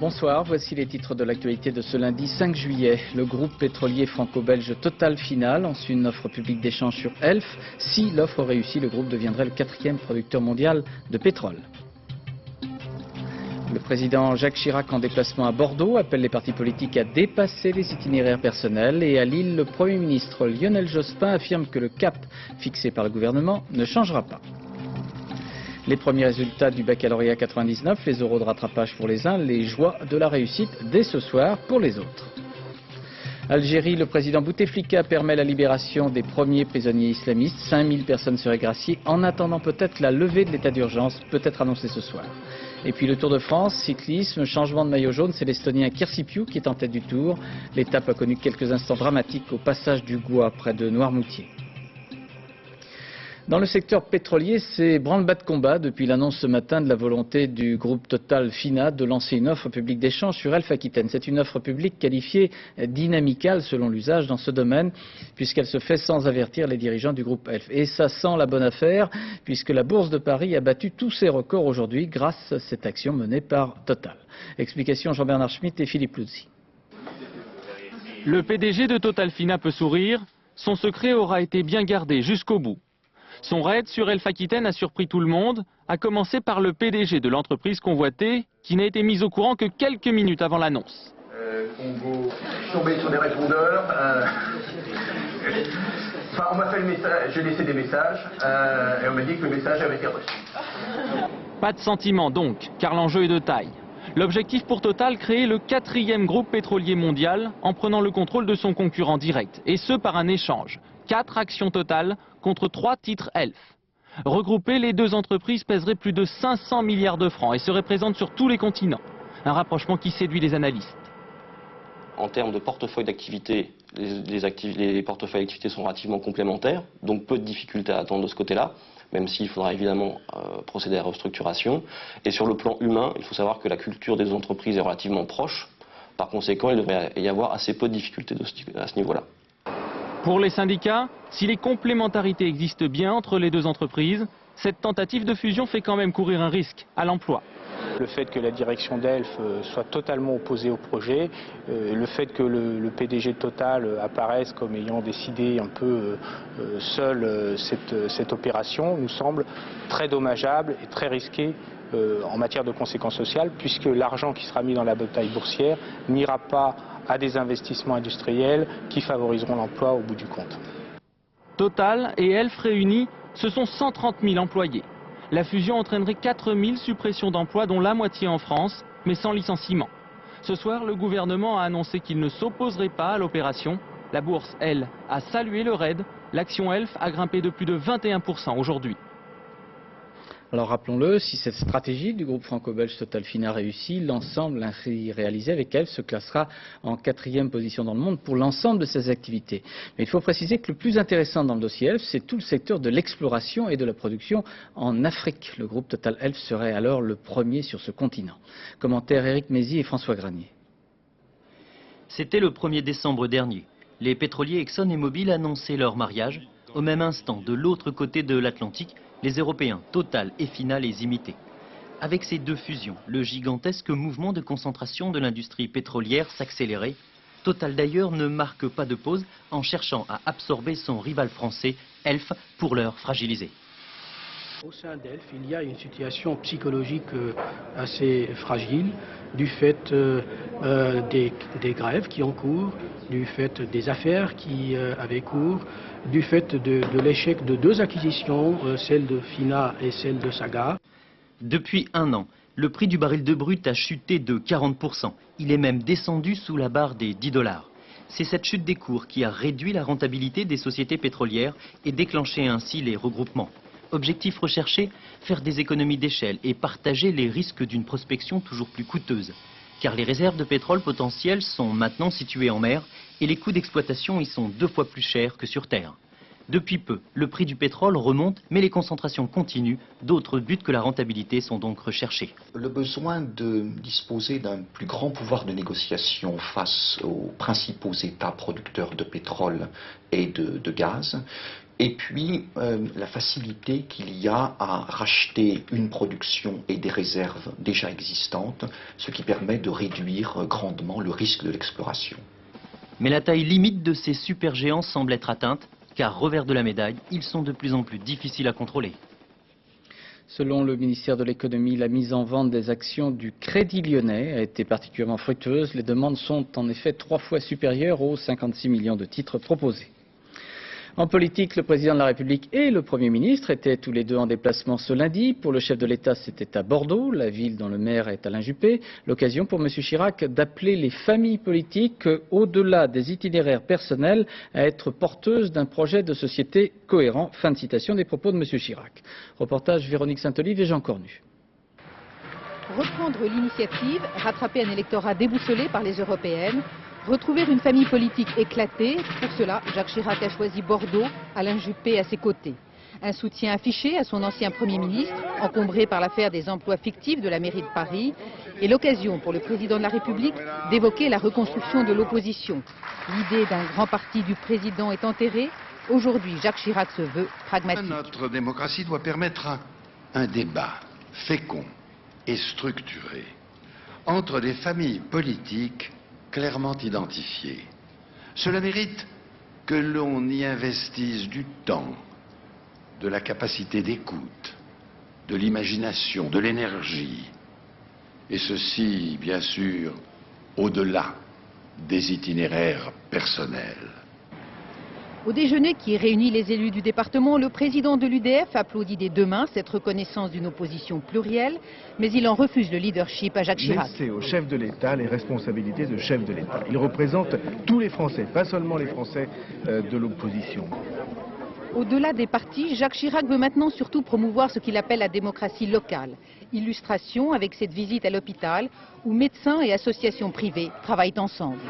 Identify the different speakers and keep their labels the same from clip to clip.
Speaker 1: Bonsoir, voici les titres de l'actualité de ce lundi 5 juillet. Le groupe pétrolier franco-belge Total Final lance une offre publique d'échange sur Elf. Si l'offre réussit, le groupe deviendrait le 4e producteur mondial de pétrole. Le président Jacques Chirac, en déplacement à Bordeaux, appelle les partis politiques à dépasser les itinéraires personnels. Et à Lille, le Premier ministre Lionel Jospin affirme que le cap fixé par le gouvernement ne changera pas. Les premiers résultats du baccalauréat 99, les euros de rattrapage pour les uns, les joies de la réussite dès ce soir pour les autres. Algérie, le président Bouteflika permet la libération des premiers prisonniers islamistes. 5000 personnes seraient graciées en attendant peut-être la levée de l'état d'urgence, peut-être annoncée ce soir. Et puis le Tour de France, cyclisme, changement de maillot jaune, c'est l'Estonien Kirsipiu qui est en tête du Tour. L'étape a connu quelques instants dramatiques au passage du Gois près de Noirmoutier. Dans le secteur pétrolier, c'est branle-bas de combat depuis l'annonce ce matin de la volonté du groupe Total Fina de lancer une offre publique d'échange sur Elf Aquitaine. C'est une offre publique qualifiée d'inamicale selon l'usage dans ce domaine, puisqu'elle se fait sans avertir les dirigeants du groupe Elf. Et ça sent la bonne affaire, puisque la Bourse de Paris a battu tous ses records aujourd'hui grâce à cette action menée par Total. Explication Jean-Bernard Schmitt et Philippe Luzzi.
Speaker 2: Le PDG de Total Fina peut sourire, son secret aura été bien gardé jusqu'au bout. Son raid sur Elf Aquitaine a surpris tout le monde, à commencer par le PDG de l'entreprise convoitée, qui n'a été mis au courant que quelques minutes avant l'annonce.
Speaker 3: Congo, je suis tombé sur des répondeurs. Enfin, on m'a fait le message, j'ai laissé des messages, et on m'a dit que le message avait été reçu.
Speaker 2: Pas de sentiment donc, car l'enjeu est de taille. L'objectif pour Total, créer le 4e groupe pétrolier mondial en prenant le contrôle de son concurrent direct, et ce par un échange. 4 actions Total contre 3 titres Elf. Regroupées, les deux entreprises pèseraient plus de 500 milliards de francs et seraient présentes sur tous les continents. Un rapprochement qui séduit les analystes.
Speaker 4: En termes de portefeuille d'activité, les portefeuilles d'activité sont relativement complémentaires, donc peu de difficultés à attendre de ce côté-là, même s'il faudra évidemment procéder à la restructuration. Et sur le plan humain, il faut savoir que la culture des entreprises est relativement proche. Par conséquent, il devrait y avoir assez peu de difficultés à ce niveau-là.
Speaker 2: Pour les syndicats, si les complémentarités existent bien entre les deux entreprises, cette tentative de fusion fait quand même courir un risque à l'emploi.
Speaker 5: Le fait que la direction d'Elf soit totalement opposée au projet, le fait que le PDG de Total apparaisse comme ayant décidé un peu seul cette opération nous semble très dommageable et très risqué en matière de conséquences sociales, puisque l'argent qui sera mis dans la bataille boursière n'ira pas à des investissements industriels qui favoriseront l'emploi au bout du compte.
Speaker 2: Total et Elf réunis, ce sont 130 000 employés. La fusion entraînerait 4 000 suppressions d'emplois, dont la moitié en France, mais sans licenciement. Ce soir, le gouvernement a annoncé qu'il ne s'opposerait pas à l'opération. La bourse, elle, a salué le raid. L'action Elf a grimpé de plus de 21% aujourd'hui.
Speaker 1: Alors rappelons-le, si cette stratégie du groupe franco-belge Total Fina réussit, l'ensemble ainsi réalisé avec Elf se classera en 4e position dans le monde pour l'ensemble de ses activités. Mais il faut préciser que le plus intéressant dans le dossier Elf, c'est tout le secteur de l'exploration et de la production en Afrique. Le groupe Total Elf serait alors le premier sur ce continent. Commentaire Éric Mézy et François Granier.
Speaker 6: C'était le 1er décembre dernier. Les pétroliers Exxon et Mobil annonçaient leur mariage. Au même instant, de l'autre côté de l'Atlantique, les Européens, Total et Fina, les imitaient. Avec ces deux fusions, le gigantesque mouvement de concentration de l'industrie pétrolière s'accélérait. Total d'ailleurs ne marque pas de pause en cherchant à absorber son rival français, Elf, pour l'heure fragilisé.
Speaker 7: Au sein d'Elf, il y a une situation psychologique assez fragile du fait des grèves qui ont cours, du fait des affaires qui avaient cours, du fait de l'échec de 2 acquisitions, celle de Fina et celle de Saga.
Speaker 6: Depuis un an, le prix du baril de brut a chuté de 40%. Il est même descendu sous la barre des $10. C'est cette chute des cours qui a réduit la rentabilité des sociétés pétrolières et déclenché ainsi les regroupements. Objectif recherché, faire des économies d'échelle et partager les risques d'une prospection toujours plus coûteuse. Car les réserves de pétrole potentielles sont maintenant situées en mer et les coûts d'exploitation y sont 2 fois plus chers que sur Terre. Depuis peu, le prix du pétrole remonte, mais les concentrations continuent. D'autres buts que la rentabilité sont donc recherchés.
Speaker 8: Le besoin de disposer d'un plus grand pouvoir de négociation face aux principaux États producteurs de pétrole et de gaz, et puis la facilité qu'il y a à racheter une production et des réserves déjà existantes, ce qui permet de réduire grandement le risque de l'exploration.
Speaker 6: Mais la taille limite de ces supergéants semble être atteinte, car revers de la médaille, ils sont de plus en plus difficiles à contrôler.
Speaker 1: Selon le ministère de l'économie, la mise en vente des actions du Crédit Lyonnais a été particulièrement fructueuse. Les demandes sont en effet 3 fois supérieures aux 56 millions de titres proposés. En politique, le président de la République et le Premier ministre étaient tous les deux en déplacement ce lundi. Pour le chef de l'État, c'était à Bordeaux, la ville dont le maire est Alain Juppé. L'occasion pour M. Chirac d'appeler les familles politiques, au-delà des itinéraires personnels, à être porteuses d'un projet de société cohérent. Fin de citation des propos de M. Chirac. Reportage Véronique Saint-Olive et Jean Cornu.
Speaker 9: Reprendre l'initiative, rattraper un électorat déboussolé par les européennes, retrouver une famille politique éclatée. Pour cela, Jacques Chirac a choisi Bordeaux, Alain Juppé à ses côtés. Un soutien affiché à son ancien Premier ministre, encombré par l'affaire des emplois fictifs de la mairie de Paris, et l'occasion pour le président de la République d'évoquer la reconstruction de l'opposition. L'idée d'un grand parti du président est enterrée. Aujourd'hui, Jacques Chirac se veut pragmatique.
Speaker 10: Notre démocratie doit permettre un débat fécond et structuré entre des familles politiques clairement identifiées. Cela mérite que l'on y investisse du temps, de la capacité d'écoute, de l'imagination, de l'énergie. Et ceci, bien sûr, au-delà des itinéraires personnels.
Speaker 9: Au déjeuner qui réunit les élus du département, le président de l'UDF applaudit des deux mains cette reconnaissance d'une opposition plurielle, mais il en refuse le leadership à Jacques Chirac.
Speaker 11: Laissez au chef de l'État les responsabilités de chef de l'État. Il représente tous les Français, pas seulement les Français de l'opposition.
Speaker 9: Au-delà des partis, Jacques Chirac veut maintenant surtout promouvoir ce qu'il appelle la démocratie locale. Illustration avec cette visite à l'hôpital où médecins et associations privées travaillent ensemble.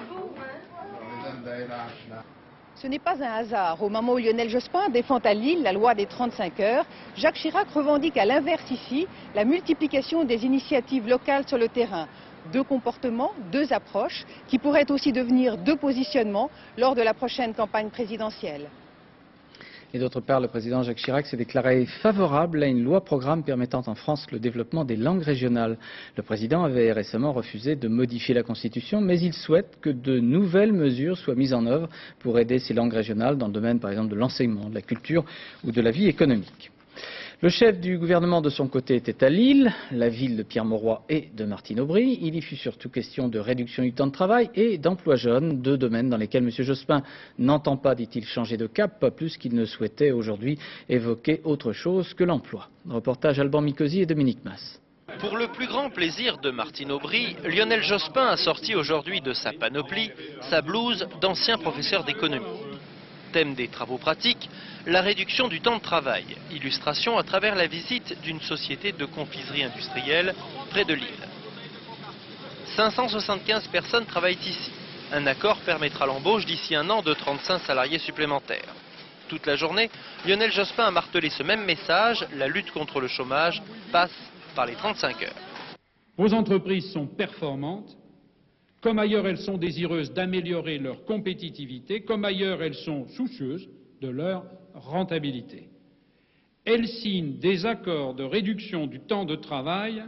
Speaker 9: Ce n'est pas un hasard. Au moment où Lionel Jospin défend à Lille la loi des 35 heures, Jacques Chirac revendique à l'inverse ici la multiplication des initiatives locales sur le terrain. 2 comportements, 2 approches qui pourraient aussi devenir 2 positionnements lors de la prochaine campagne présidentielle.
Speaker 1: Et d'autre part, le président Jacques Chirac s'est déclaré favorable à une loi-programme permettant en France le développement des langues régionales. Le président avait récemment refusé de modifier la Constitution, mais il souhaite que de nouvelles mesures soient mises en œuvre pour aider ces langues régionales dans le domaine, par exemple, de l'enseignement, de la culture ou de la vie économique. Le chef du gouvernement, de son côté, était à Lille, la ville de Pierre Mauroy et de Martine Aubry. Il y fut surtout question de réduction du temps de travail et d'emploi jeune, 2 domaines dans lesquels M. Jospin n'entend pas, dit-il, changer de cap, pas plus qu'il ne souhaitait aujourd'hui évoquer autre chose que l'emploi. Reportage Alban Mikosi et Dominique Mas.
Speaker 12: Pour le plus grand plaisir de Martine Aubry, Lionel Jospin a sorti aujourd'hui de sa panoplie sa blouse d'ancien professeur d'économie. Thème des travaux pratiques, la réduction du temps de travail. Illustration à travers la visite d'une société de confiserie industrielle près de Lille. 575 personnes travaillent ici. Un accord permettra l'embauche d'ici un an de 35 salariés supplémentaires. Toute la journée, Lionel Jospin a martelé ce même message, la lutte contre le chômage passe par les 35 heures.
Speaker 13: Vos entreprises sont performantes. Comme ailleurs, elles sont désireuses d'améliorer leur compétitivité, comme ailleurs, elles sont soucieuses de leur rentabilité. Elles signent des accords de réduction du temps de travail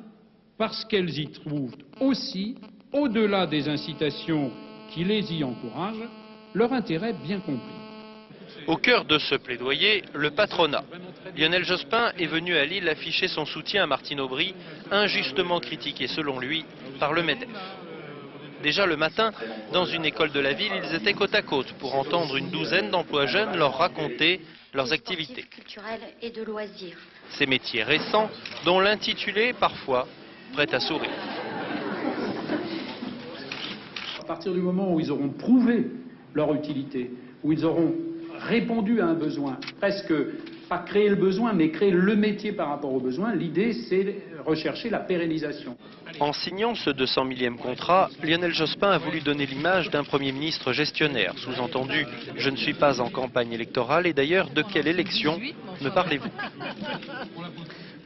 Speaker 13: parce qu'elles y trouvent aussi, au-delà des incitations qui les y encouragent, leur intérêt bien compris.
Speaker 12: Au cœur de ce plaidoyer, le patronat. Lionel Jospin est venu à Lille afficher son soutien à Martine Aubry, injustement critiquée selon lui par le MEDEF. Déjà le matin, dans une école de la ville, ils étaient côte à côte pour entendre une douzaine d'emplois jeunes leur raconter leurs activités.
Speaker 14: Et de loisirs.
Speaker 12: Ces métiers récents, dont l'intitulé, parfois, prête à sourire.
Speaker 13: À partir du moment où ils auront prouvé leur utilité, où ils auront répondu à un besoin, presque pas créer le besoin, mais créer le métier par rapport au besoin. L'idée, c'est rechercher la pérennisation.
Speaker 12: En signant ce 200 millième contrat, Lionel Jospin a voulu donner l'image d'un Premier ministre gestionnaire. Sous-entendu, je ne suis pas en campagne électorale. Et d'ailleurs, de quelle élection me parlez-vous?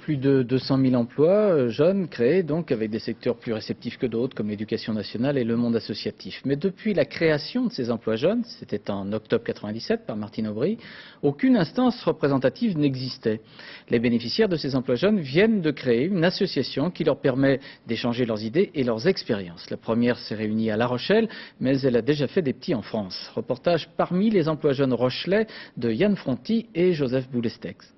Speaker 1: Plus de 200 000 emplois jeunes créés donc avec des secteurs plus réceptifs que d'autres comme l'éducation nationale et le monde associatif. Mais depuis la création de ces emplois jeunes, c'était en octobre 1997 par Martine Aubry, aucune instance représentative n'existait. Les bénéficiaires de ces emplois jeunes viennent de créer une association qui leur permet d'échanger leurs idées et leurs expériences. La première s'est réunie à La Rochelle, mais elle a déjà fait des petits en France. Reportage parmi les emplois jeunes rochelais de Yann Fronty et Joseph Boulestex.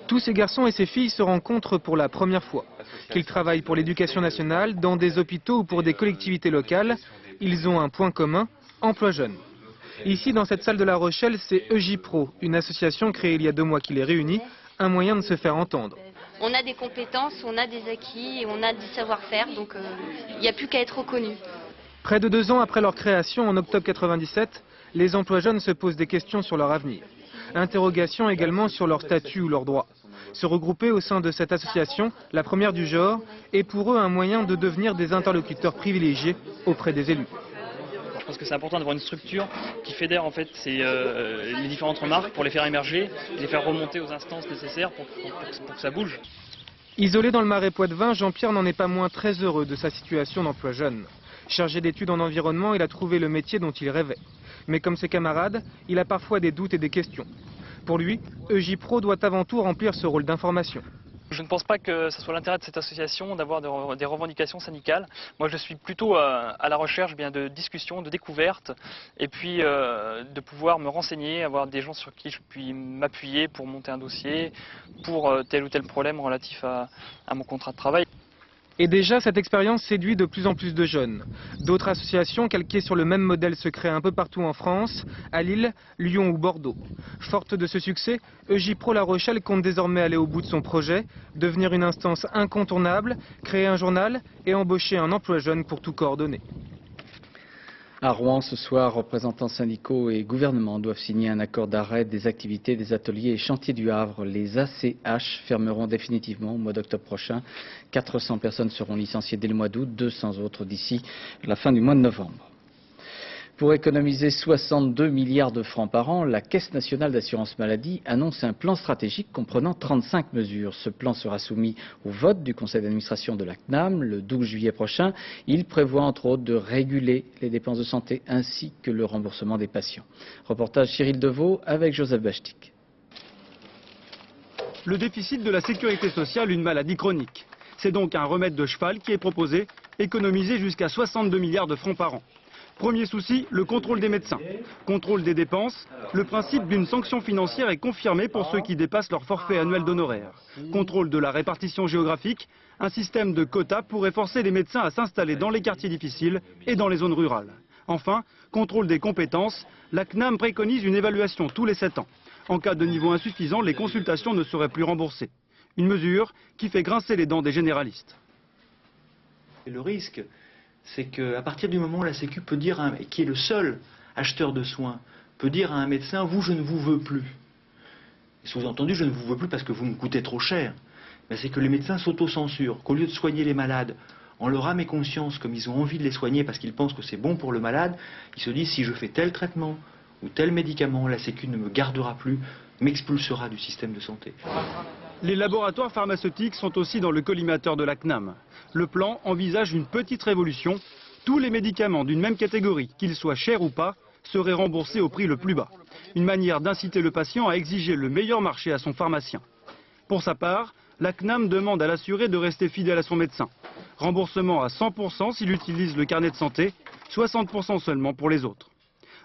Speaker 15: Tous ces garçons et ces filles se rencontrent pour la première fois. Qu'ils travaillent pour l'éducation nationale, dans des hôpitaux ou pour des collectivités locales, ils ont un point commun, emploi jeune. Ici, dans cette salle de La Rochelle, c'est EJPro, une association créée il y a 2 mois qui les réunit, un moyen de se faire entendre.
Speaker 14: On a des compétences, on a des acquis, et on a du savoir-faire, donc il n'y a plus qu'à être reconnu.
Speaker 15: Près de 2 ans après leur création, en octobre 1997, les emplois jeunes se posent des questions sur leur avenir. Interrogations également sur leur statut ou leurs droits. Se regrouper au sein de cette association, la première du genre, est pour eux un moyen de devenir des interlocuteurs privilégiés auprès des élus.
Speaker 16: Je pense que c'est important d'avoir une structure qui fédère en fait les différentes remarques pour les faire émerger et les faire remonter aux instances nécessaires pour que ça bouge.
Speaker 15: Isolé dans le Marais Poitevin, Jean-Pierre n'en est pas moins très heureux de sa situation d'emploi jeune. Chargé d'études en environnement, il a trouvé le métier dont il rêvait. Mais comme ses camarades, il a parfois des doutes et des questions. Pour lui, EJPro doit avant tout remplir ce rôle d'information.
Speaker 16: Je ne pense pas que ce soit l'intérêt de cette association d'avoir des revendications syndicales. Moi, je suis plutôt à la recherche de discussions, de découvertes, et puis de pouvoir me renseigner, avoir des gens sur qui je puis m'appuyer pour monter un dossier, pour tel ou tel problème relatif à mon contrat de travail.
Speaker 15: Et déjà, cette expérience séduit de plus en plus de jeunes. D'autres associations calquées sur le même modèle se créent un peu partout en France, à Lille, Lyon ou Bordeaux. Forte de ce succès, EJPro La Rochelle compte désormais aller au bout de son projet, devenir une instance incontournable, créer un journal et embaucher un emploi jeune pour tout coordonner.
Speaker 1: À Rouen, ce soir, représentants syndicaux et gouvernements doivent signer un accord d'arrêt des activités des ateliers et chantiers du Havre. Les ACH fermeront définitivement au mois d'octobre prochain. 400 personnes seront licenciées dès le mois d'août, 200 autres d'ici la fin du mois de novembre. Pour économiser 62 milliards de francs par an, la Caisse nationale d'assurance maladie annonce un plan stratégique comprenant 35 mesures. Ce plan sera soumis au vote du conseil d'administration de la CNAM le 12 juillet prochain. Il prévoit entre autres de réguler les dépenses de santé ainsi que le remboursement des patients. Reportage Cyril Deveau avec Joseph Bachtik.
Speaker 17: Le déficit de la sécurité sociale, une maladie chronique. C'est donc un remède de cheval qui est proposé, économiser jusqu'à 62 milliards de francs par an. Premier souci, le contrôle des médecins. Contrôle des dépenses, le principe d'une sanction financière est confirmé pour ceux qui dépassent leur forfait annuel d'honoraires. Contrôle de la répartition géographique, un système de quotas pourrait forcer les médecins à s'installer dans les quartiers difficiles et dans les zones rurales. Enfin, contrôle des compétences, la CNAM préconise une évaluation tous les 7 ans. En cas de niveau insuffisant, les consultations ne seraient plus remboursées. Une mesure qui fait grincer les dents des généralistes.
Speaker 18: Le risque, c'est qu'à partir du moment où la Sécu peut dire, qui est le seul acheteur de soins, peut dire à un médecin, vous, je ne vous veux plus. Sous-entendu, je ne vous veux plus parce que vous me coûtez trop cher. Mais c'est que les médecins s'autocensurent, qu'au lieu de soigner les malades, en leur âme et conscience, comme ils ont envie de les soigner parce qu'ils pensent que c'est bon pour le malade, ils se disent, si je fais tel traitement ou tel médicament, la Sécu ne me gardera plus, m'expulsera du système de santé.
Speaker 17: Les laboratoires pharmaceutiques sont aussi dans le collimateur de la CNAM. Le plan envisage une petite révolution. Tous les médicaments d'une même catégorie, qu'ils soient chers ou pas, seraient remboursés au prix le plus bas. Une manière d'inciter le patient à exiger le meilleur marché à son pharmacien. Pour sa part, la CNAM demande à l'assuré de rester fidèle à son médecin. Remboursement à 100% s'il utilise le carnet de santé, 60% seulement pour les autres.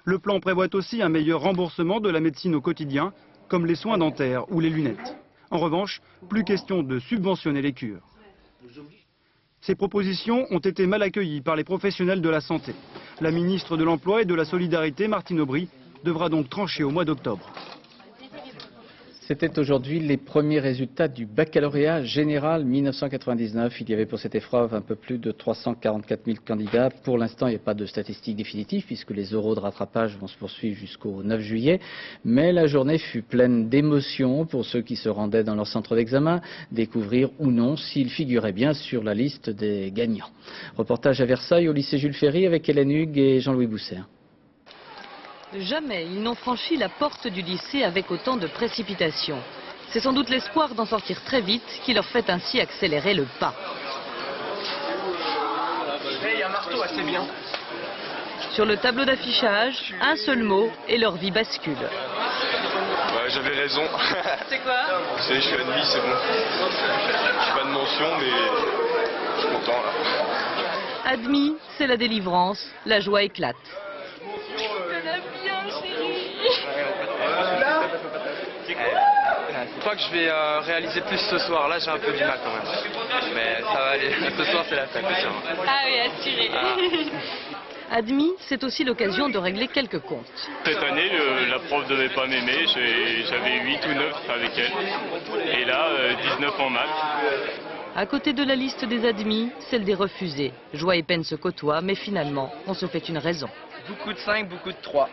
Speaker 17: Le plan prévoit aussi un meilleur remboursement de la médecine au quotidien, comme les soins dentaires ou les lunettes. En revanche, plus question de subventionner les cures. Ces propositions ont été mal accueillies par les professionnels de la santé. La ministre de l'Emploi et de la Solidarité, Martine Aubry, devra donc trancher au mois d'octobre.
Speaker 1: C'était aujourd'hui les premiers résultats du baccalauréat général 1999. Il y avait pour cette épreuve un peu plus de 344 000 candidats. Pour l'instant, il n'y a pas de statistiques définitives puisque les oraux de rattrapage vont se poursuivre jusqu'au 9 juillet. Mais la journée fut pleine d'émotions pour ceux qui se rendaient dans leur centre d'examen, découvrir ou non s'ils figuraient bien sur la liste des gagnants. Reportage à Versailles au lycée Jules Ferry avec Hélène Hugues et Jean-Louis Bousser.
Speaker 19: Jamais ils n'ont franchi la porte du lycée avec autant de précipitation. C'est sans doute l'espoir d'en sortir très vite qui leur fait ainsi accélérer le pas.
Speaker 20: Il y a un marteau assez bien.
Speaker 19: Sur le tableau d'affichage, un seul mot et leur vie bascule.
Speaker 21: Ouais, j'avais raison.
Speaker 19: C'est quoi?
Speaker 21: Je suis admis, c'est bon. Je suis pas de mention, mais je suis content là.
Speaker 19: Admis, c'est la délivrance, la joie éclate.
Speaker 20: Je crois que je vais réaliser plus ce soir. Là, j'ai un peu du mal quand même. Mais ça va aller. Ce soir, c'est la fête.
Speaker 19: Ah oui, assuré. Admis, c'est aussi l'occasion de régler quelques comptes.
Speaker 21: Cette année, la prof devait pas m'aimer. J'avais 8 ou 9 avec elle. Et là, 19 en maths.
Speaker 19: À côté de la liste des admis, celle des refusés. Joie et peine se côtoient, mais finalement, on se fait une raison.
Speaker 20: Beaucoup de 5, beaucoup de 3.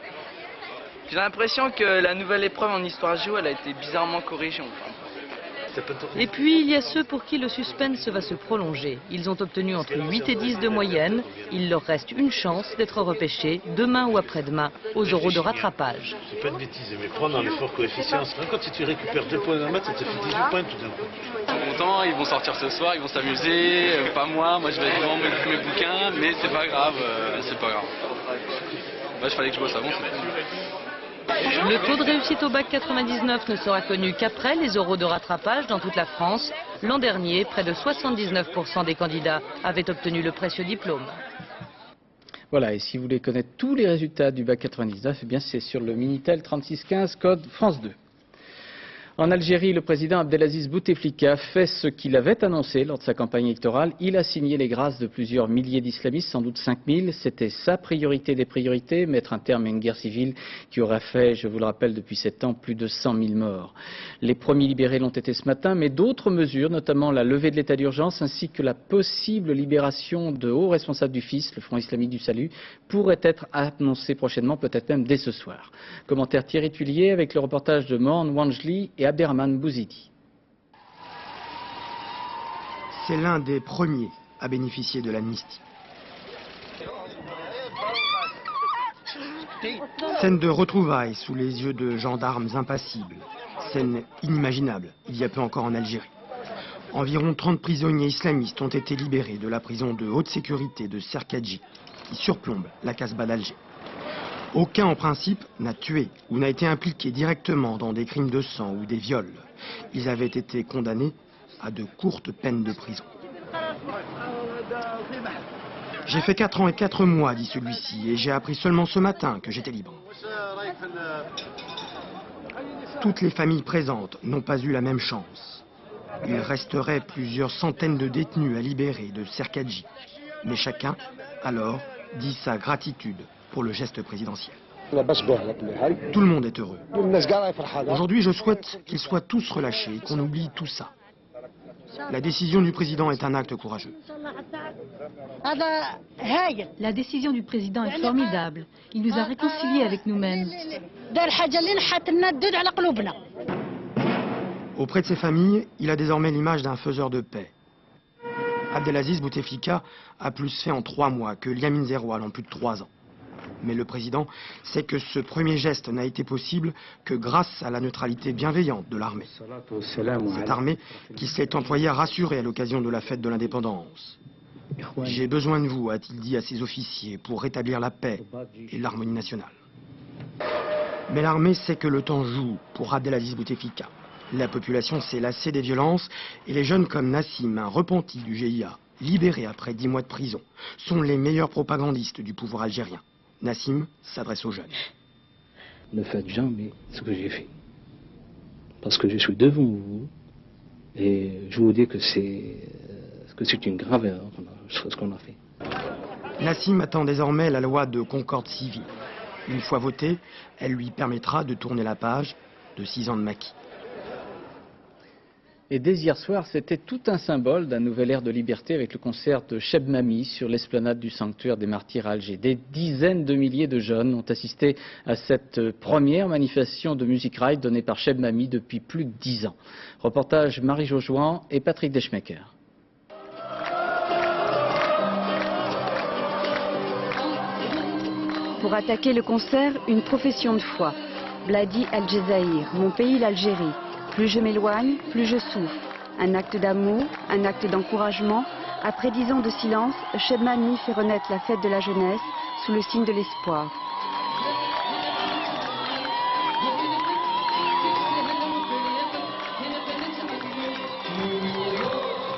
Speaker 20: J'ai l'impression que la nouvelle épreuve en histoire géo, elle a été bizarrement corrigée.
Speaker 19: Et puis, il y a ceux pour qui le suspense va se prolonger. Ils ont obtenu entre 8 et 10 de moyenne. Il leur reste une chance d'être repêchés demain ou après-demain aux oraux de rattrapage.
Speaker 22: C'est pas une bêtise, mais prendre un effort coefficient, même quand tu récupères 2 points dans la maths, ça te fait 18 points tout d'un coup.
Speaker 20: Ils sont contents, ils vont sortir ce soir, ils vont s'amuser. Pas moi je vais être devant mes bouquins, mais c'est pas grave, c'est pas grave. Moi, il fallait que je bosse avant, c'est tout.
Speaker 19: Le taux de réussite au bac 99 ne sera connu qu'après les oraux de rattrapage dans toute la France. L'an dernier, près de 79% des candidats avaient obtenu le précieux diplôme.
Speaker 1: Voilà, et si vous voulez connaître tous les résultats du bac 99, eh bien c'est sur le Minitel 3615 code France 2. En Algérie, le président Abdelaziz Bouteflika fait ce qu'il avait annoncé lors de sa campagne électorale. Il a signé les grâces de plusieurs milliers d'islamistes, sans doute 5000. C'était sa priorité des priorités, mettre un terme à une guerre civile qui aurait fait, je vous le rappelle, depuis 7 ans, plus de 100 000 morts. Les premiers libérés l'ont été ce matin, mais d'autres mesures, notamment la levée de l'état d'urgence ainsi que la possible libération de hauts responsables du FIS, le Front islamique du salut, pourraient être annoncées prochainement, peut-être même dès ce soir. Commentaire Thierry Tulier avec le reportage de Morne Wanjli et Abderrahmane Bouzidi.
Speaker 23: C'est l'un des premiers à bénéficier de l'amnistie. Scène de retrouvailles sous les yeux de gendarmes impassibles. Scène inimaginable, il y a peu encore en Algérie. Environ 30 prisonniers islamistes ont été libérés de la prison de haute sécurité de Serkadji, qui surplombe la Casbah d'Alger. Aucun, en principe, n'a tué ou n'a été impliqué directement dans des crimes de sang ou des viols. Ils avaient été condamnés à de courtes peines de prison. J'ai fait 4 ans et 4 mois, dit celui-ci, et j'ai appris seulement ce matin que j'étais libre. Toutes les familles présentes n'ont pas eu la même chance. Il resterait plusieurs centaines de détenus à libérer de Serkadji. Mais chacun, alors, dit sa gratitude pour le geste présidentiel. Tout le monde est heureux. Aujourd'hui, je souhaite qu'ils soient tous relâchés et qu'on oublie tout ça. La décision du président est un acte courageux.
Speaker 24: La décision du président est formidable. Il nous a réconciliés avec nous-mêmes.
Speaker 23: Auprès de ses familles, il a désormais l'image d'un faiseur de paix. Abdelaziz Bouteflika a plus fait en 3 mois que Yamin Zeroual en plus de 3 ans. Mais le président sait que ce premier geste n'a été possible que grâce à la neutralité bienveillante de l'armée. Cette armée qui s'est employée à rassurer à l'occasion de la fête de l'indépendance. J'ai besoin de vous, a-t-il dit à ses officiers, pour rétablir la paix et l'harmonie nationale. Mais l'armée sait que le temps joue pour Abdelaziz Bouteflika. La population s'est lassée des violences et les jeunes comme Nassim, un repenti du GIA, libéré après 10 mois de prison, sont les meilleurs propagandistes du pouvoir algérien. Nassim s'adresse aux jeunes.
Speaker 25: Ne faites jamais ce que j'ai fait. Parce que je suis devant vous et je vous dis que c'est une grave erreur ce qu'on a fait.
Speaker 23: Nassim attend désormais la loi de concorde civile. Une fois votée, elle lui permettra de tourner la page de 6 ans de maquis.
Speaker 1: Et dès hier soir, c'était tout un symbole d'un nouvel ère de liberté avec le concert de Cheb Mami sur l'esplanade du sanctuaire des Martyrs à Alger. Des dizaines de milliers de jeunes ont assisté à cette première manifestation de Music Ride donnée par Cheb Mami depuis plus de 10 ans. Reportage Marie Jojouan et Patrick Deschmecker.
Speaker 2: Pour attaquer le concert, une profession de foi. Bladi Al-Jazaïr, mon pays l'Algérie. Plus je m'éloigne, plus je souffre. Un acte d'amour, un acte d'encouragement. Après 10 ans de silence, Cheb Mami fait renaître la fête de la jeunesse sous le signe de l'espoir.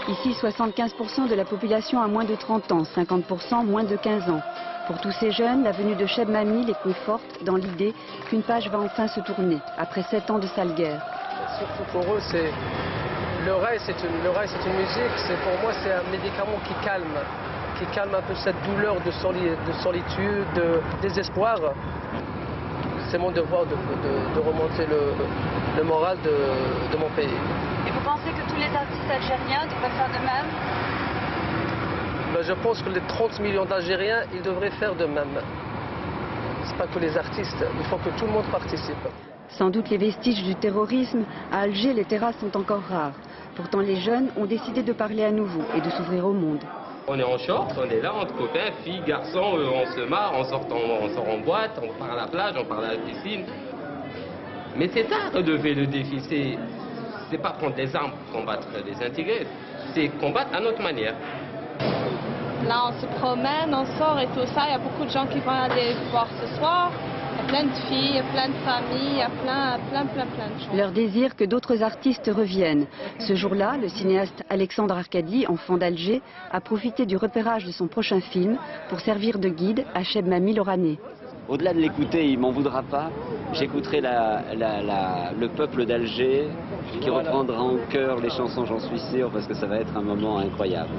Speaker 2: Ici, 75% de la population a moins de 30 ans, 50% moins de 15 ans. Pour tous ces jeunes, la venue de Cheb Mami les conforte dans l'idée qu'une page va enfin se tourner, après 7 ans de sale guerre.
Speaker 3: Surtout pour eux, le rail, c'est une musique. Pour moi, c'est un médicament qui calme un peu cette douleur de solitude, de désespoir. C'est mon devoir de remonter le moral de mon pays.
Speaker 2: Et vous pensez que tous les artistes algériens devraient faire de même?
Speaker 3: Je pense que les 30 millions d'Algériens, ils devraient faire de même. C'est pas que les artistes, il faut que tout le monde participe.
Speaker 2: Sans doute les vestiges du terrorisme, à Alger, les terrasses sont encore rares. Pourtant, les jeunes ont décidé de parler à nouveau et de s'ouvrir au monde.
Speaker 4: On est en short, on est là entre copains, filles, garçons, on se marre, on sort en boîte, on part à la plage, on part à la piscine. Mais c'est ça, relever le défi, c'est pas prendre des armes pour combattre les intégrés, c'est combattre à notre manière.
Speaker 5: Là, on se promène, on sort et tout ça. Il y a beaucoup de gens qui vont aller voir ce soir. Il y a plein de filles, il y a plein de familles, il y a plein de gens.
Speaker 2: Leur désir que d'autres artistes reviennent. Ce jour-là, le cinéaste Alexandre Arcadi, enfant d'Alger, a profité du repérage de son prochain film pour servir de guide à Cheb Mami l'Oranais.
Speaker 7: Au-delà de l'écouter, il m'en voudra pas. J'écouterai le peuple d'Alger qui reprendra en chœur les chansons, j'en suis sûr, parce que ça va être un moment incroyable.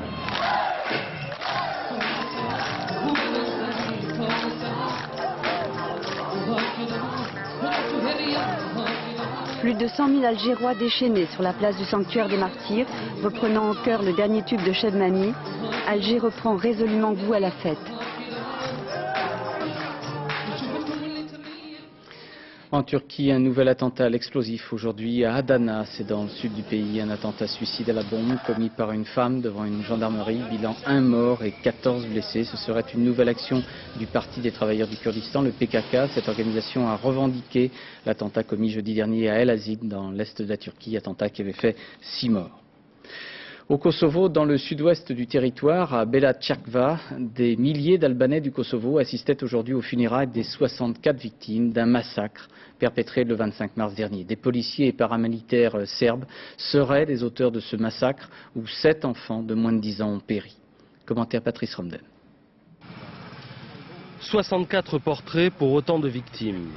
Speaker 2: Plus de 100 000 Algérois déchaînés sur la place du sanctuaire des Martyrs, reprenant en chœur le dernier tube de Cheb Mami. Alger reprend résolument goût à la fête.
Speaker 1: En Turquie, un nouvel attentat à l'explosif aujourd'hui à Adana, c'est dans le sud du pays, un attentat suicide à la bombe commis par une femme devant une gendarmerie, bilan 1 mort et 14 blessés. Ce serait une nouvelle action du Parti des travailleurs du Kurdistan, le PKK. Cette organisation a revendiqué l'attentat commis jeudi dernier à El Azid, dans l'est de la Turquie, attentat qui avait fait 6 morts. Au Kosovo, dans le sud-ouest du territoire, à Bela Tchakva, des milliers d'Albanais du Kosovo assistaient aujourd'hui aux funérailles des 64 victimes d'un massacre perpétré le 25 mars dernier. Des policiers et paramilitaires serbes seraient les auteurs de ce massacre où 7 enfants de moins de 10 ans ont péri. Commentaire Patrice Romden.
Speaker 26: 64 portraits pour autant de victimes.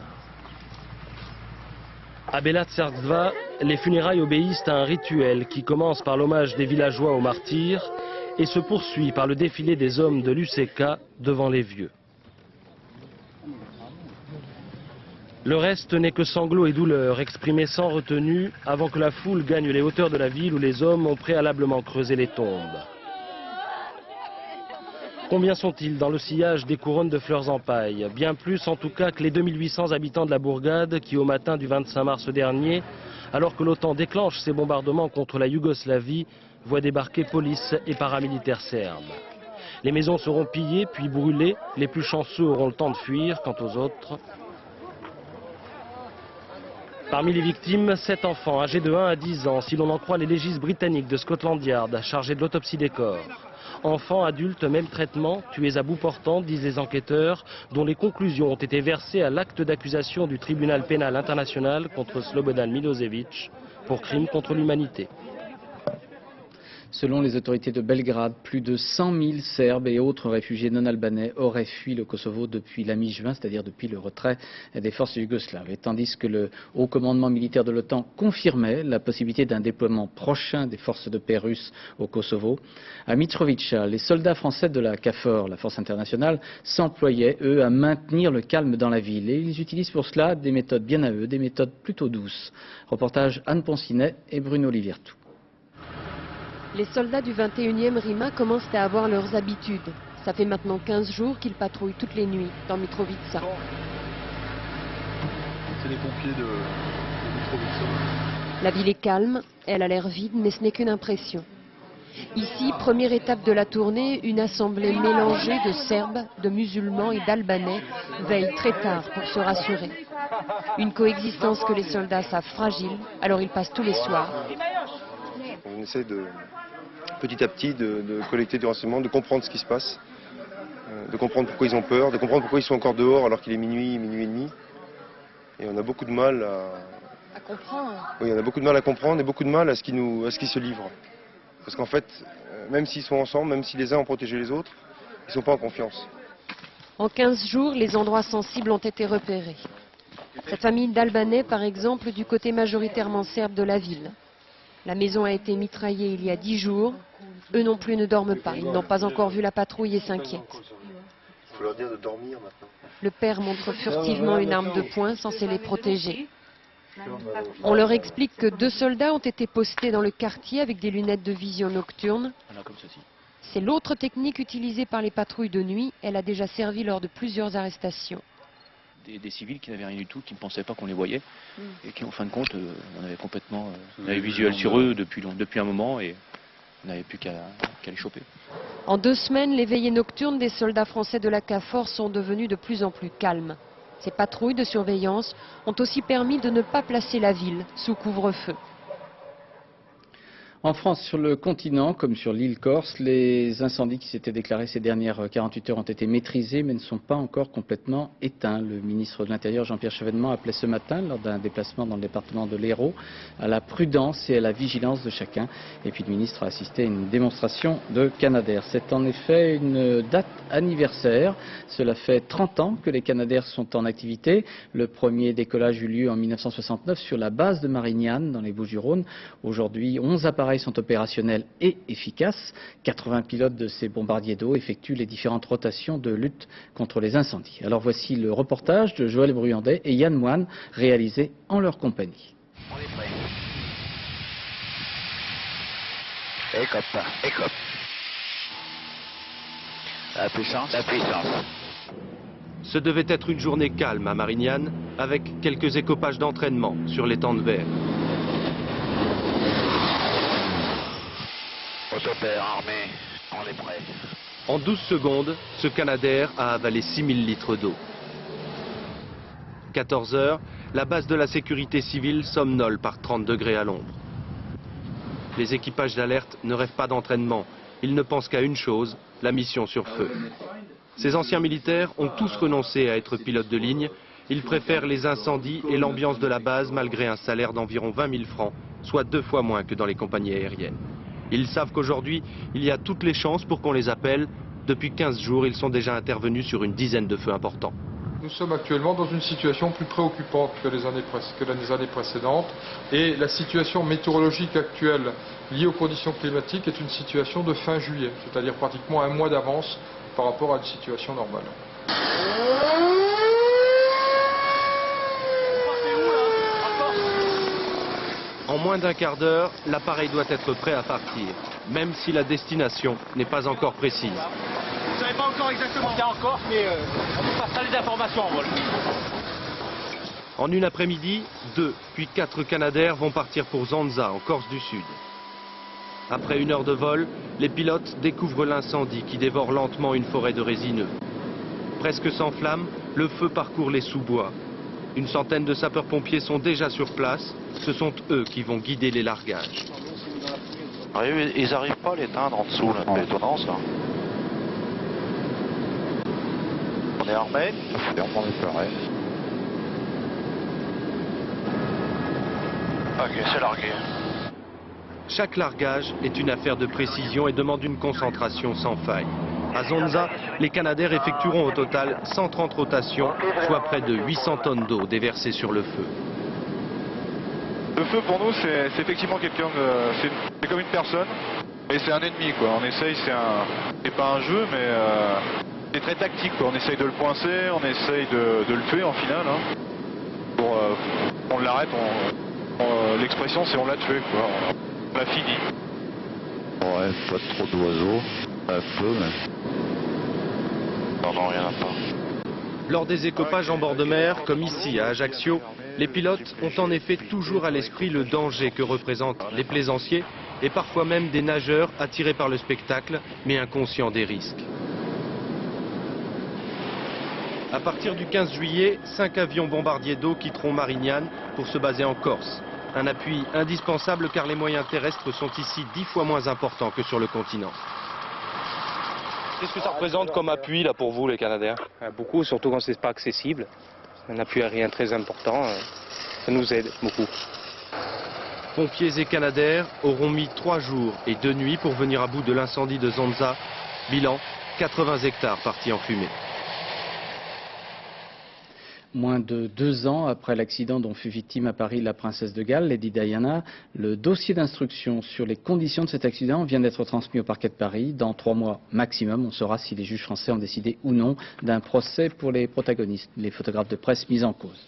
Speaker 26: À Bela Tchakva, les funérailles obéissent à un rituel qui commence par l'hommage des villageois aux martyrs et se poursuit par le défilé des hommes de l'UCK devant les vieux. Le reste n'est que sanglots et douleurs exprimés sans retenue avant que la foule gagne les hauteurs de la ville où les hommes ont préalablement creusé les tombes. Combien sont-ils dans le sillage des couronnes de fleurs en paille? Bien plus en tout cas que les 2800 habitants de la bourgade qui au matin du 25 mars dernier, alors que l'OTAN déclenche ses bombardements contre la Yougoslavie, voient débarquer police et paramilitaires serbes. Les maisons seront pillées puis brûlées, les plus chanceux auront le temps de fuir, quant aux autres. Parmi les victimes, 7 enfants âgés de 1 à 10 ans, si l'on en croit les légistes britanniques de Scotland Yard, chargés de l'autopsie des corps. Enfants, adultes, même traitement, tués à bout portant, disent les enquêteurs, dont les conclusions ont été versées à l'acte d'accusation du tribunal pénal international contre Slobodan Milosevic pour crimes contre l'humanité.
Speaker 1: Selon les autorités de Belgrade, plus de 100 000 Serbes et autres réfugiés non albanais auraient fui le Kosovo depuis la mi-juin, c'est-à-dire depuis le retrait des forces yougoslaves. Et tandis que le haut commandement militaire de l'OTAN confirmait la possibilité d'un déploiement prochain des forces de paix russes au Kosovo, à Mitrovica, les soldats français de la KFOR, la force internationale, s'employaient, eux, à maintenir le calme dans la ville. Et ils utilisent pour cela des méthodes bien à eux, des méthodes plutôt douces. Reportage Anne Poncinet et Bruno Liviertou.
Speaker 6: Les soldats du 21e RIMA commencent à avoir leurs habitudes. Ça fait maintenant 15 jours qu'ils patrouillent toutes les nuits dans Mitrovica.
Speaker 8: C'est les pompiers de Mitrovica.
Speaker 6: La ville est calme, elle a l'air vide, mais ce n'est qu'une impression. Ici, première étape de la tournée, une assemblée mélangée de Serbes, de musulmans et d'Albanais veille très tard pour se rassurer. Une coexistence que les soldats savent fragile, alors ils passent tous les soirs.
Speaker 9: On essaie petit à petit de collecter du renseignement, de comprendre ce qui se passe, de comprendre pourquoi ils ont peur, de comprendre pourquoi ils sont encore dehors alors qu'il est minuit, minuit et demi. Et on a beaucoup de mal
Speaker 6: à comprendre.
Speaker 9: Oui, on a beaucoup de mal à comprendre et beaucoup de mal à ce qu'ils se livrent. Parce qu'en fait, même s'ils sont ensemble, même si les uns ont protégé les autres, ils ne sont pas en confiance.
Speaker 6: En 15 jours, les endroits sensibles ont été repérés. Cette famille d'Albanais, par exemple, du côté majoritairement serbe de la ville. La maison a été mitraillée il y a 10 jours. Eux non plus ne dorment pas. Ils n'ont pas encore vu la patrouille et s'inquiètent.
Speaker 9: Il faut leur dire de dormir maintenant.
Speaker 6: Le père montre furtivement une arme de poing censée les protéger. On leur explique que 2 soldats ont été postés dans le quartier avec des lunettes de vision nocturne. C'est l'autre technique utilisée par les patrouilles de nuit. Elle a déjà servi lors de plusieurs arrestations.
Speaker 10: Des civils qui n'avaient rien du tout, qui ne pensaient pas qu'on les voyait, et qui en fin de compte, on avait complètement visuel sur eux depuis un moment, et on n'avait plus qu'à les choper.
Speaker 6: En 2 semaines, les veillées nocturnes des soldats français de la KFOR sont devenues de plus en plus calmes. Ces patrouilles de surveillance ont aussi permis de ne pas placer la ville sous couvre-feu.
Speaker 1: En France, sur le continent, comme sur l'île Corse, les incendies qui s'étaient déclarés ces dernières 48 heures ont été maîtrisés, mais ne sont pas encore complètement éteints. Le ministre de l'Intérieur, Jean-Pierre Chevènement, appelait ce matin, lors d'un déplacement dans le département de l'Hérault, à la prudence et à la vigilance de chacun. Et puis le ministre a assisté à une démonstration de Canadair. C'est en effet une date anniversaire. Cela fait 30 ans que les Canadair sont en activité. Le premier décollage eut lieu en 1969 sur la base de Marignane, dans les Bouches-du-Rhône. Aujourd'hui, 11 appareils sont opérationnels et efficaces. 80 pilotes de ces bombardiers d'eau effectuent les différentes rotations de lutte contre les incendies. Alors voici le reportage de Joël Bruyandet et Yann Moine, réalisé en leur compagnie.
Speaker 11: On est prêt. Écope, écope. La puissance, la puissance.
Speaker 13: Ce devait être une journée calme à Marignane, avec quelques écopages d'entraînement sur l'étang de verre.
Speaker 11: Autopère armé, on est prêt.
Speaker 13: En 12 secondes, ce Canadair a avalé 6000 litres d'eau. 14 heures, la base de la sécurité civile somnole par 30 degrés à l'ombre. Les équipages d'alerte ne rêvent pas d'entraînement. Ils ne pensent qu'à une chose, la mission sur feu. Ces anciens militaires ont tous renoncé à être pilotes de ligne. Ils préfèrent les incendies et l'ambiance de la base malgré un salaire d'environ 20 000 francs, soit 2 fois moins que dans les compagnies aériennes. Ils savent qu'aujourd'hui, il y a toutes les chances pour qu'on les appelle. Depuis 15 jours, ils sont déjà intervenus sur une dizaine de feux importants.
Speaker 27: Nous sommes actuellement dans une situation plus préoccupante que les années précédentes. Et la situation météorologique actuelle liée aux conditions climatiques est une situation de fin juillet, c'est-à-dire pratiquement un mois d'avance par rapport à une situation normale.
Speaker 13: En moins d'1 quart d'heure, l'appareil doit être prêt à partir, même si la destination n'est pas encore précise.
Speaker 11: Vous ne savez pas encore exactement. C'est encore, mais on vous passera les informations en vol.
Speaker 13: En une après-midi, 2 puis 4 Canadair vont partir pour Zonza, en Corse du Sud. Après 1 heure de vol, les pilotes découvrent l'incendie qui dévore lentement une forêt de résineux. Presque sans flamme, le feu parcourt les sous-bois. Une centaine de sapeurs-pompiers sont déjà sur place. Ce sont eux qui vont guider les largages.
Speaker 11: Ils n'arrivent pas à l'éteindre en dessous, là. C'est étonnant, ça. On est armé. On est prêt. Ok, c'est largué.
Speaker 13: Chaque largage est une affaire de précision et demande une concentration sans faille. À Zonza, les Canadair effectueront au total 130 rotations, soit près de 800 tonnes d'eau déversées sur le feu.
Speaker 28: Le feu pour nous c'est effectivement quelqu'un c'est comme une personne et c'est un ennemi quoi. On essaye, c'est pas un jeu mais c'est très tactique quoi. On essaye de le coincer, on essaye de le tuer en finale. Hein. On l'arrête, l'expression c'est on l'a tué quoi. On l'a fini. Ouais, pas trop d'oiseaux. Un peu, mais... Pardon, rien à part.
Speaker 13: Lors des écopages en bord de mer, comme ici à Ajaccio, les pilotes ont en effet toujours à l'esprit le danger que représentent les plaisanciers et parfois même des nageurs attirés par le spectacle, mais inconscients des risques. À partir du 15 juillet, 5 avions bombardiers d'eau quitteront Marignane pour se baser en Corse. Un appui indispensable car les moyens terrestres sont ici 10 fois moins importants que sur le continent. Qu'est-ce que ça représente comme appui là pour vous les Canadaires?
Speaker 26: Beaucoup, surtout quand c'est pas accessible. Un appui aérien très important, ça nous aide beaucoup.
Speaker 13: Pompiers et Canadaires auront mis 3 jours et 2 nuits pour venir à bout de l'incendie de Zonza. Bilan, 80 hectares partis en fumée.
Speaker 1: Moins de 2 ans après l'accident dont fut victime à Paris la princesse de Galles, Lady Diana, le dossier d'instruction sur les conditions de cet accident vient d'être transmis au parquet de Paris. Dans 3 mois maximum, on saura si les juges français ont décidé ou non d'un procès pour les protagonistes, les photographes de presse mis en cause.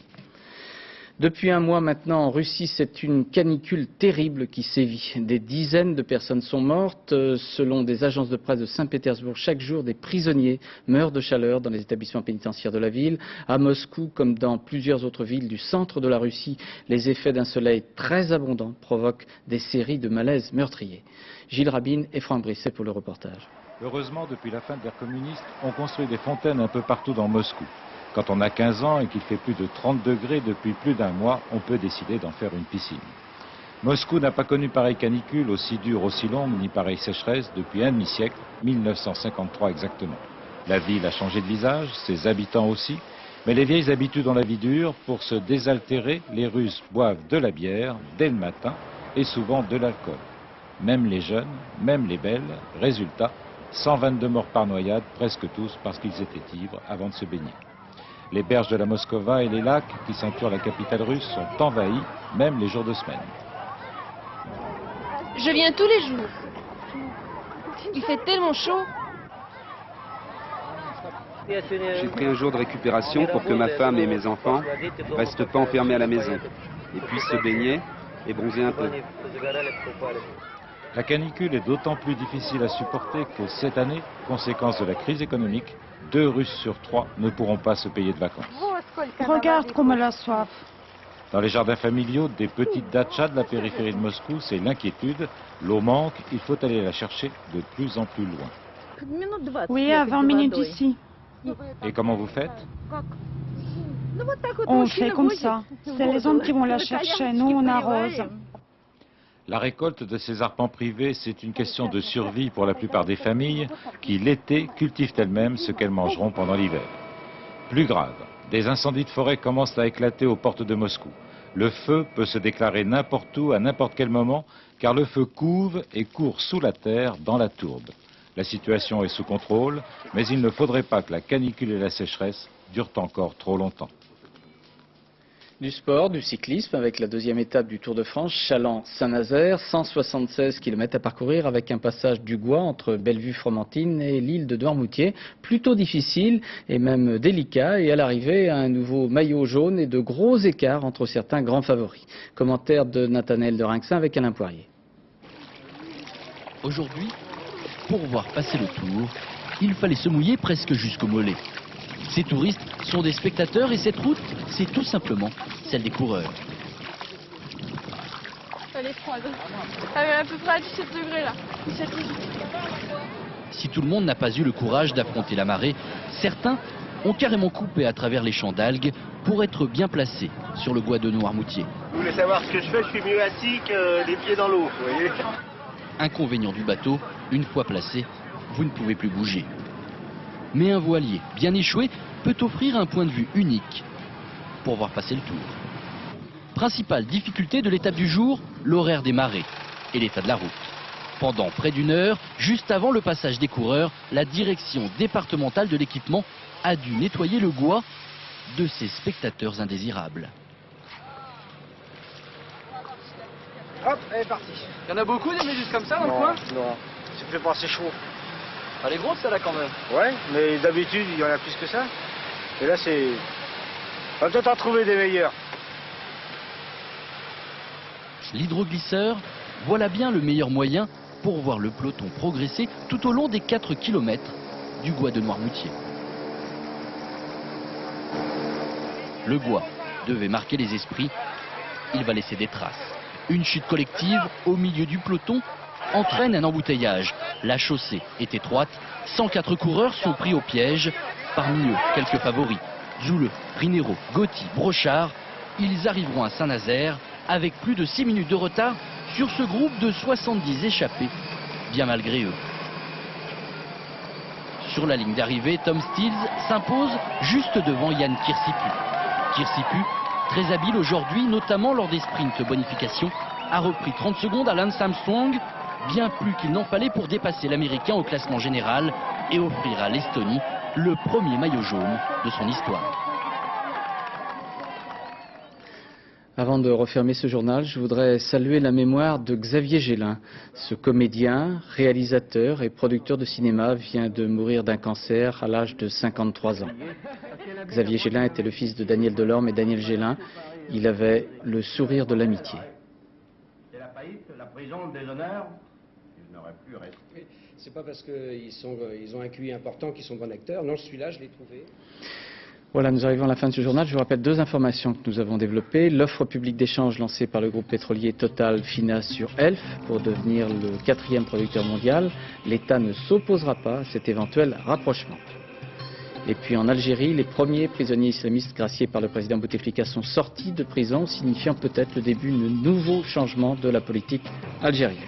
Speaker 1: Depuis un mois maintenant, en Russie, c'est une canicule terrible qui sévit. Des dizaines de personnes sont mortes. Selon des agences de presse de Saint-Pétersbourg, chaque jour, des prisonniers meurent de chaleur dans les établissements pénitentiaires de la ville. À Moscou, comme dans plusieurs autres villes du centre de la Russie, les effets d'un soleil très abondant provoquent des séries de malaises meurtriers. Gilles Rabin et Franck Brisset pour le reportage.
Speaker 12: Heureusement, depuis la fin de l'ère communiste, on construit des fontaines un peu partout dans Moscou. Quand on a 15 ans et qu'il fait plus de 30 degrés depuis plus d'un mois, on peut décider d'en faire une piscine. Moscou n'a pas connu pareille canicule aussi dure, aussi longue, ni pareille sécheresse depuis un demi-siècle, 1953 exactement. La ville a changé de visage, ses habitants aussi, mais les vieilles habitudes ont la vie dure. Pour se désaltérer, les Russes boivent de la bière dès le matin et souvent de l'alcool. Même les jeunes, même les belles, résultat, 122 morts par noyade, presque tous parce qu'ils étaient ivres avant de se baigner. Les berges de la Moskova et les lacs qui ceinturent la capitale russe sont envahis, même les jours de semaine.
Speaker 14: Je viens tous les jours. Il fait tellement chaud.
Speaker 15: J'ai pris un jour de récupération pour que ma femme et mes enfants ne restent pas enfermés à la maison et puissent se baigner et bronzer un peu.
Speaker 12: La canicule est d'autant plus difficile à supporter que cette année, conséquence de la crise économique, 2 Russes sur 3 ne pourront pas se payer de vacances.
Speaker 16: Regarde comme elle a soif.
Speaker 12: Dans les jardins familiaux, des petites dachas de la périphérie de Moscou, c'est l'inquiétude. L'eau manque, il faut aller la chercher de plus en plus loin.
Speaker 16: Oui, à 20 minutes d'ici.
Speaker 12: Et comment vous faites?
Speaker 16: On fait comme ça. C'est les hommes qui vont la chercher, nous on arrose.
Speaker 12: La récolte de ces arpents privés, c'est une question de survie pour la plupart des familles qui, l'été, cultivent elles-mêmes ce qu'elles mangeront pendant l'hiver. Plus grave, des incendies de forêt commencent à éclater aux portes de Moscou. Le feu peut se déclarer n'importe où, à n'importe quel moment, car le feu couve et court sous la terre, dans la tourbe. La situation est sous contrôle, mais il ne faudrait pas que la canicule et la sécheresse durent encore trop longtemps.
Speaker 1: Du sport, du cyclisme avec la 2e étape du Tour de France, Challans-Saint-Nazaire, 176 km à parcourir avec un passage du Gois entre Bellevue-Fromentine et l'île de Noirmoutier. Plutôt difficile et même délicat, et à l'arrivée un nouveau maillot jaune et de gros écarts entre certains grands favoris. Commentaire de Nathanaël de Rinxin avec Alain Poirier.
Speaker 17: Aujourd'hui, pour voir passer le Tour, il fallait se mouiller presque jusqu'au mollet. Ces touristes sont des spectateurs et cette route, c'est tout simplement celle des coureurs.
Speaker 5: Elle est froide. Elle est à peu près à 17 degrés là. 17 18.
Speaker 17: Si tout le monde n'a pas eu le courage d'affronter la marée, certains ont carrément coupé à travers les champs d'algues pour être bien placés sur le bois de Noirmoutier.
Speaker 11: Vous voulez savoir ce que je fais? Je suis mieux assis que les pieds dans l'eau, vous voyez.
Speaker 17: Inconvénient du bateau, une fois placé, vous ne pouvez plus bouger. Mais un voilier bien échoué peut offrir un point de vue unique pour voir passer le Tour. Principale difficulté de l'étape du jour, l'horaire des marées et l'état de la route. Pendant près d'1 heure, juste avant le passage des coureurs, la direction départementale de l'équipement a dû nettoyer le Gois de ses spectateurs indésirables.
Speaker 11: Hop, elle est partie. Il y en a beaucoup des méduses comme ça dans le coin? Non, c'est fait pas assez chaud. Elle est grosse celle-là quand même. Ouais, mais d'habitude il y en a plus que ça. Et là c'est... On va peut-être en trouver des meilleurs.
Speaker 17: L'hydroglisseur, voilà bien le meilleur moyen pour voir le peloton progresser tout au long des 4 km du bois de Noirmoutier. Le bois devait marquer les esprits, il va laisser des traces. Une chute collective au milieu du peloton entraîne un embouteillage. La chaussée est étroite, 104 coureurs sont pris au piège, parmi eux quelques favoris. Zouleux, Rinero, Gotti, Brochard, ils arriveront à Saint-Nazaire avec plus de 6 minutes de retard sur ce groupe de 70 échappés, bien malgré eux. Sur la ligne d'arrivée, Tom Stills s'impose juste devant Yann Kirsipu. Kirsipu, très habile aujourd'hui, notamment lors des sprints bonification, a repris 30 secondes à Lance Armstrong, bien plus qu'il n'en fallait pour dépasser l'Américain au classement général et offrir à l'Estonie le premier maillot jaune de son histoire.
Speaker 1: Avant de refermer ce journal, je voudrais saluer la mémoire de Xavier Gélin. Ce comédien, réalisateur et producteur de cinéma vient de mourir d'un cancer à l'âge de 53 ans. Xavier Gélin était le fils de Daniel Delorme et Daniel Gélin. Il avait le sourire de l'amitié.
Speaker 11: C'est la faillite, la prison, le déshonneur. Il n'aurait plus resté.
Speaker 18: C'est pas parce qu'ils ont un QI important qu'ils sont bons acteurs. Non, celui-là, je l'ai trouvé.
Speaker 1: Voilà, nous arrivons à la fin de ce journal. Je vous rappelle 2 informations que nous avons développées. L'offre publique d'échange lancée par le groupe pétrolier Total Fina sur Elf pour devenir le 4e producteur mondial. L'État ne s'opposera pas à cet éventuel rapprochement. Et puis en Algérie, les premiers prisonniers islamistes graciés par le président Bouteflika sont sortis de prison, signifiant peut-être le début d'un nouveau changement de la politique algérienne.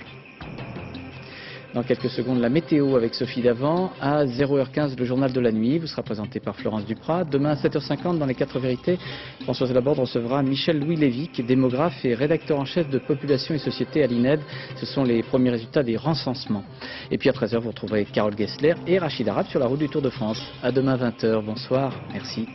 Speaker 1: Dans quelques secondes, la météo avec Sophie Davant. À 0h15, le journal de la nuit vous sera présenté par Florence Duprat. Demain à 7h50, dans les 4 vérités, Françoise Laborde recevra Michel-Louis Lévy, qui est démographe et rédacteur en chef de Population et Société à l'INED. Ce sont les premiers résultats des recensements. Et puis à 13h, vous retrouverez Carole Gessler et Rachid Arab sur la route du Tour de France. À demain 20h. Bonsoir. Merci.